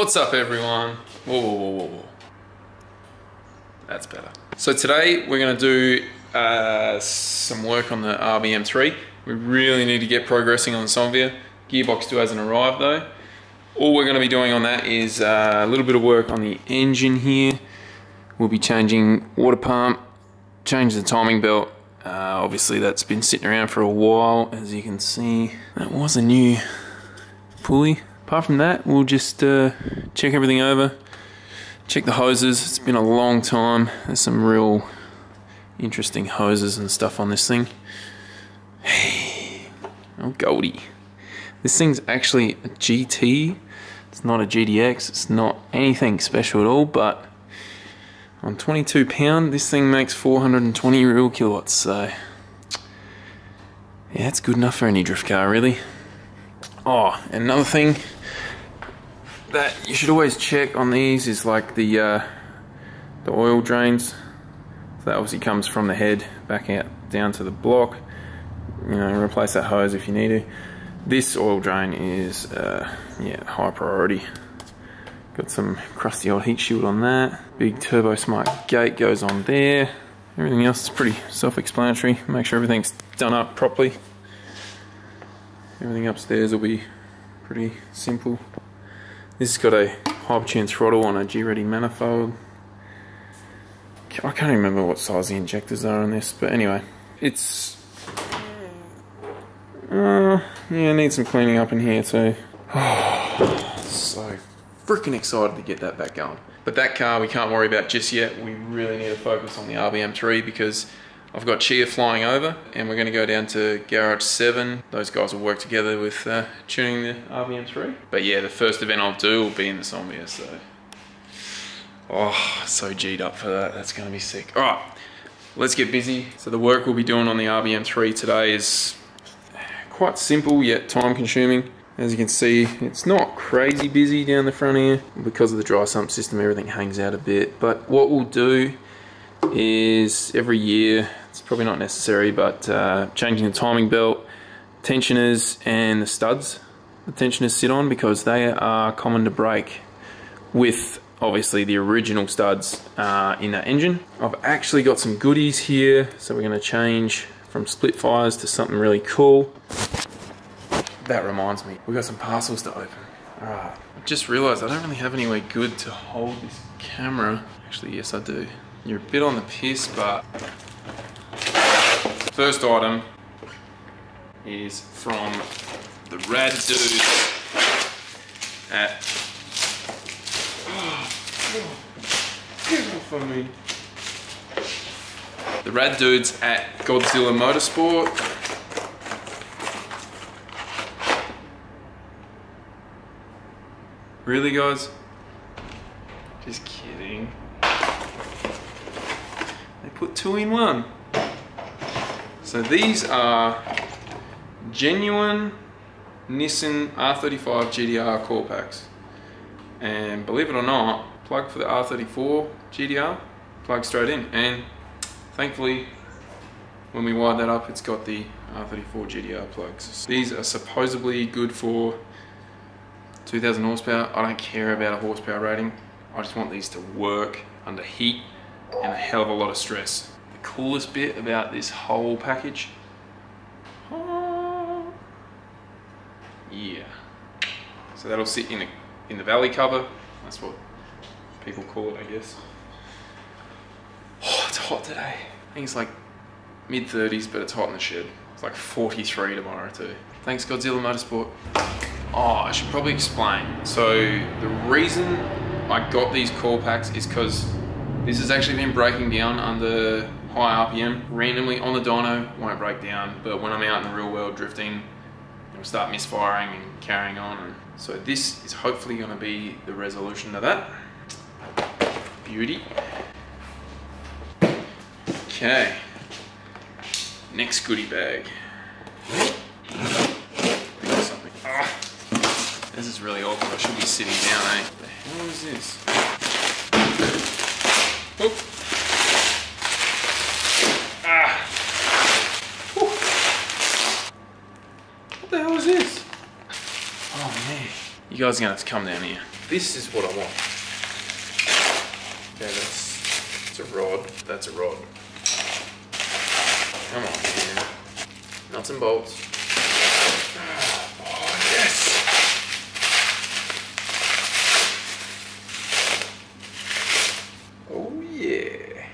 What's up everyone? Whoa, whoa, whoa, whoa, whoa. That's better. So today we're going to do some work on the RBM3. We really need to get progressing on some of it. Gearbox still hasn't arrived though. All we're going to be doing on that is a little bit of work on the engine here. We'll be changing water pump, change the timing belt. Obviously that's been sitting around for a while, as you can see. That was a new pulley. Apart from that, we'll just check everything over, check the hoses. It's been a long time. There's some real interesting hoses and stuff on this thing. Hey, oh Goldie. This thing's actually a GT. It's not a GDX. It's not anything special at all, but on 22 pound, this thing makes 420 real kilowatts. So yeah, it's good enough for any drift car, really. Oh, and another thing that you should always check on these is like the oil drains. So that obviously comes from the head back out down to the block. You know, replace that hose if you need to. This oil drain is yeah, high priority. Got some crusty old heat shield on that. Big Turbo Smart gate goes on there. Everything else is pretty self-explanatory. Make sure everything's done up properly. Everything upstairs will be pretty simple. This has got a Hypertune throttle on a G-Ready manifold. I can't remember what size the injectors are on this, but anyway, it's yeah, need some cleaning up in here too. Oh, so freaking excited to get that back going. But that car we can't worry about just yet. We really need to focus on the RBM3 because I've got Chia flying over and we're going to go down to Garage 7. Those guys will work together with tuning the RBM3. But yeah, the first event I'll do will be in the Zambia, so... Oh, so G'd up for that. That's going to be sick. Alright, let's get busy. So the work we'll be doing on the RBM3 today is quite simple yet time consuming. As you can see, it's not crazy busy down the front here. Because of the dry sump system, everything hangs out a bit. But what we'll do is every year, it's probably not necessary, but changing the timing belt, tensioners and the studs the tensioners sit on, because they are common to break with obviously the original studs in that engine. I've actually got some goodies here, so we're going to change from split fires to something really cool. That reminds me, we've got some parcels to open. Alright, I just realised I don't really have anywhere good to hold this camera. Actually, yes I do. You're a bit on the piss, but first item is from the rad dude at get off of me. The rad dudes at Godzilla Motorsport. Really, guys? Just kidding. They put 2 in 1. So these are genuine Nissan R35 GDR core packs. And believe it or not, plug for the R34 GDR, plug straight in. And thankfully, when we wire that up, it's got the R34 GDR plugs. These are supposedly good for 2000 horsepower. I don't care about a horsepower rating. I just want these to work under heat and a hell of a lot of stress. The coolest bit about this whole package, yeah, so that'll sit in the valley cover. That's what people call it, I guess. Oh, it's hot today. I think it's like mid-30s, but it's hot in the shed. It's like 43 tomorrow too. Thanks Godzilla Motorsport. Oh, I should probably explain. So the reason I got these core packs is because this has actually been breaking down under high RPM. Randomly on the dyno, won't break down, but when I'm out in the real world drifting, it'll start misfiring and carrying on. And so this is hopefully going to be the resolution to that. Beauty. Okay. Next goodie bag. This is really awkward. I should be sitting down, eh? What the hell is this? Oop. Ah. Whew. What the hell is this? Oh man. You guys are gonna have to come down here. This is what I want. Okay, that's a rod. That's a rod. Come on, man. Nuts and bolts. Oh, yes! Oh, yeah.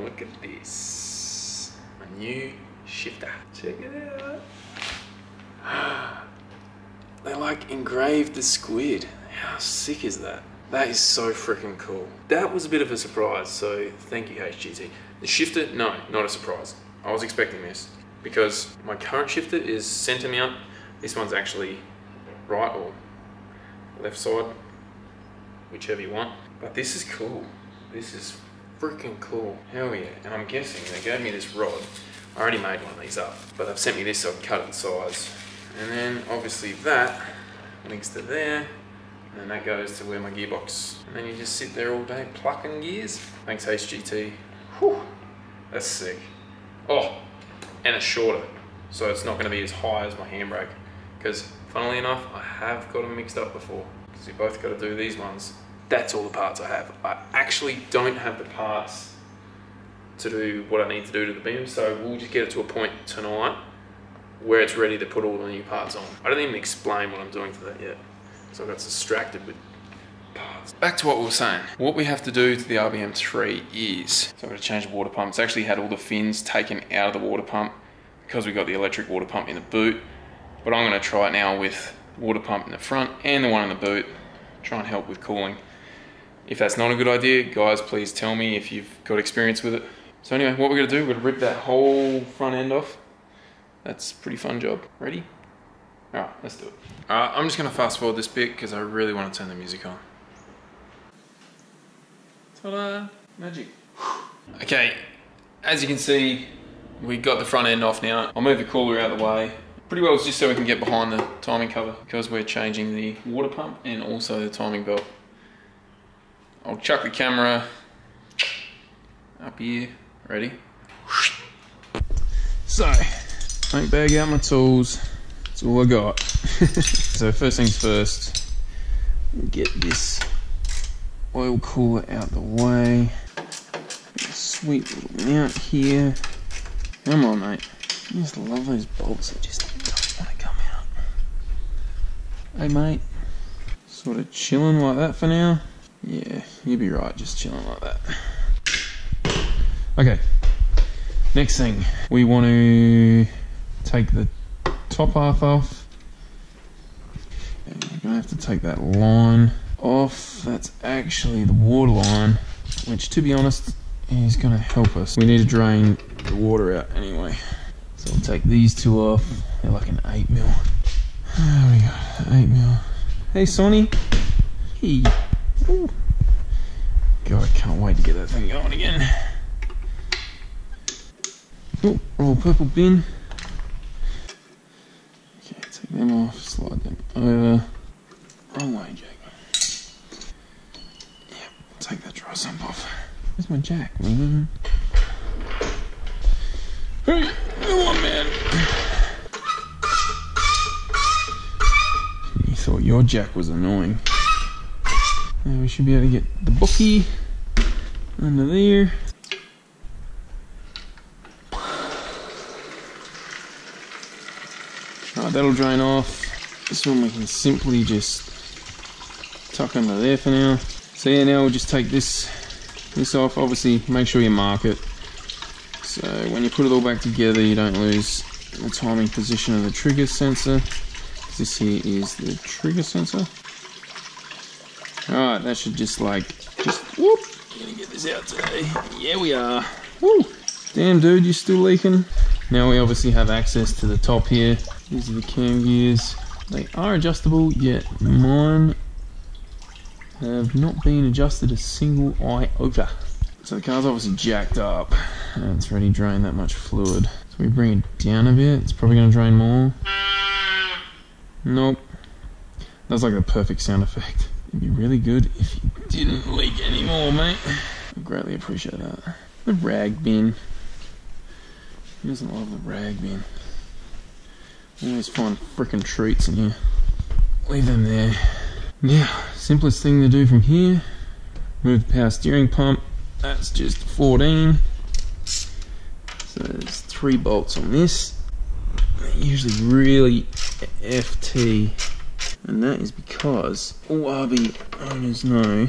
Look at this. A new shifter. Check it out. They like engraved the squid. How sick is that? That is so freaking cool. That was a bit of a surprise, so thank you, HGT. The shifter, no, not a surprise. I was expecting this because my current shifter is center mount. This one's actually right or left side, whichever you want. But this is cool. This is freaking cool. Hell yeah. And I'm guessing they gave me this rod. I already made one of these up, but they've sent me this so I can cut it in size. And then obviously that links to there. And then that goes to where my gearbox. And then you just sit there all day plucking gears. Thanks HGT. Whew, that's sick. Oh, and it's shorter. So it's not gonna be as high as my handbrake. Because funnily enough, I have got them mixed up before. Because you both gotta do these ones. That's all the parts I have. I actually don't have the parts to do what I need to do to the beam. So we'll just get it to a point tonight where it's ready to put all the new parts on. I don't even explain what I'm doing to that yet. So I got distracted with parts. Back to what we were saying. What we have to do to the RBM3 is, so I'm going to change the water pump. It's actually had all the fins taken out of the water pump because we got the electric water pump in the boot. But I'm going to try it now with water pump in the front and the one in the boot. Try and help with cooling. If that's not a good idea, guys, please tell me if you've got experience with it. So anyway, what we're going to do, we're going to rip that whole front end off. That's a pretty fun job. Ready? Alright, let's do it. I'm just going to fast forward this bit because I really want to turn the music on. Ta-da! Magic. Okay, as you can see, we got the front end off now. I'll move the cooler out of the way. Pretty well it's just so we can get behind the timing cover because we're changing the water pump and also the timing belt. I'll chuck the camera up here. Ready? So, don't bag out my tools. That's all I got. So first things first, get this oil cooler out the way. Sweet little mount here. Come on, mate. I just love those bolts that just don't want to come out. Hey, mate. Sort of chilling like that for now. Yeah, you'd be right, just chilling like that. Okay. Next thing, we want to take the top half off. And we're gonna have to take that line off. That's actually the water line, which to be honest is gonna help us. We need to drain the water out anyway. So we'll take these two off. They're like an 8mm. There we go, 8mm. Hey Sonny. Hey. Ooh. God, I can't wait to get that thing going again. Oh, roll purple bin. Okay, take them off, slide them over. Wrong way, Jack. Yep, take that dry sump off. Where's my jack, man? Hey, come on, man. You thought your jack was annoying. Now we should be able to get the bookie under there. Alright, that'll drain off. This one we can simply just tuck under there for now. So yeah, now we'll just take this off. Obviously, make sure you mark it. So when you put it all back together, you don't lose the timing position of the trigger sensor. This here is the trigger sensor. Alright, that should just whoop. Gonna get this out today. Yeah, we are. Woo! Damn, dude, you're still leaking. Now we obviously have access to the top here. These are the cam gears. They are adjustable, yet mine have not been adjusted a single iota. So the car's obviously jacked up and it's ready to drain that much fluid. So we bring it down a bit, it's probably going to drain more. Nope. That's like the perfect sound effect. It'd be really good if you didn't leak anymore, mate. I greatly appreciate that. The rag bin. Who doesn't love the rag bin? Always find frickin' treats in here. leave them there. Now, simplest thing to do from here, remove the power steering pump. That's just 14. So there's 3 bolts on this. They're usually really FT, and that is because all RB owners know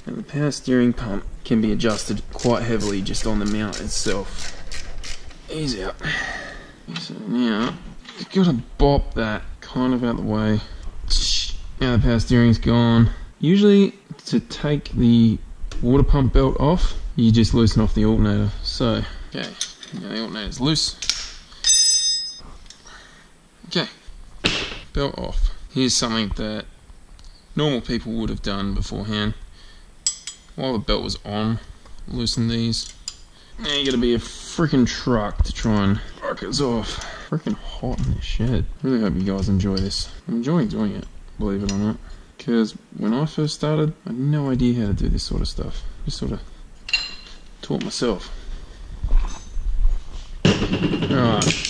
that the power steering pump can be adjusted quite heavily just on the mount itself. Ease out. So now, you've got to bop that kind of out the way. Now the power steering's gone. Usually, to take the water pump belt off, you just loosen off the alternator. So, okay, now the alternator's loose. Okay, belt off. Here's something that normal people would have done beforehand. While the belt was on, loosen these. Now you gotta be a freaking truck to try and fuck us off. Freaking hot in this shed. Really hope you guys enjoy this. I'm enjoying doing it, believe it or not. Because when I first started, I had no idea how to do this sort of stuff. Just sort of taught myself. Alright.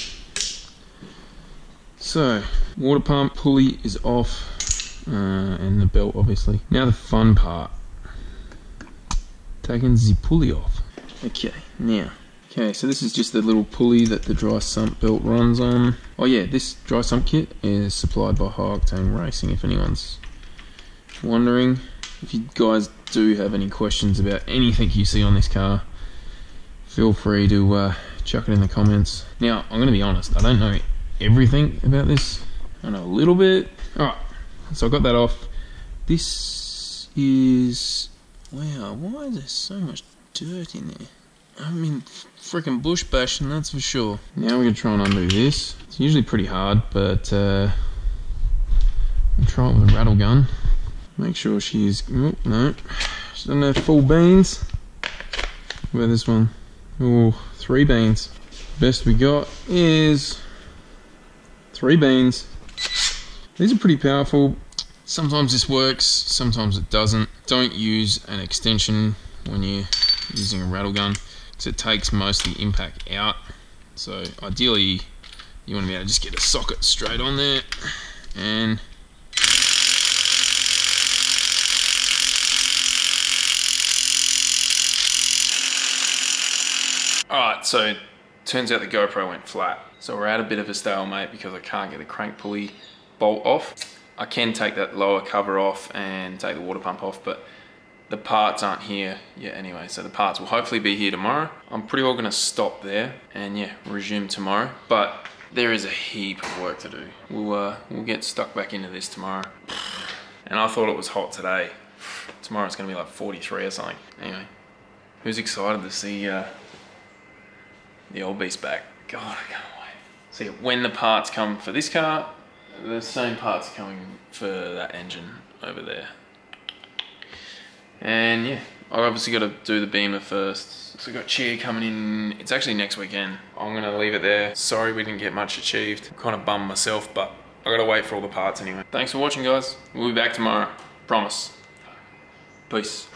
So, water pump pulley is off, and the belt obviously. Now the fun part. Taking the pulley off. Okay, now. Okay, so this is just the little pulley that the dry sump belt runs on. Oh yeah, this dry sump kit is supplied by High Octane Racing, if anyone's wondering. If you guys do have any questions about anything you see on this car, feel free to chuck it in the comments. Now, I'm going to be honest, I don't know everything about this. I know a little bit. Alright, so I got that off. This is... Wow, why is there so much dirt in there? I'm in freaking bush bashing, that's for sure. Now we're going to try and undo this. It's usually pretty hard, but I'll try it with a rattle gun. Make sure she's... Oh, no. She doesn't have full beans. What about this one? Oh, 3 beans. Best we got is 3 beans. These are pretty powerful. Sometimes this works, sometimes it doesn't. Don't use an extension when you're using a rattle gun, because it takes most of the impact out. So ideally you want to be able to just get a socket straight on there and alright, so turns out the GoPro went flat. So we're at a bit of a stalemate because I can't get the crank pulley bolt off. I can take that lower cover off and take the water pump off, but the parts aren't here yet anyway, so the parts will hopefully be here tomorrow. I'm pretty well gonna stop there and yeah, resume tomorrow, but there is a heap of work to do. We'll get stuck back into this tomorrow. And I thought it was hot today. Tomorrow it's gonna be like 43 or something. Anyway, who's excited to see the old beast back? God, I can't wait. So yeah, when the parts come for this car, the same parts are coming for that engine over there. And yeah, I've obviously got to do the beamer first. So I've got cheer coming in, it's actually next weekend. I'm gonna leave it there. Sorry we didn't get much achieved. I'm kind of bummed myself, but I gotta wait for all the parts anyway. Thanks for watching, guys. We'll be back tomorrow, promise. Peace.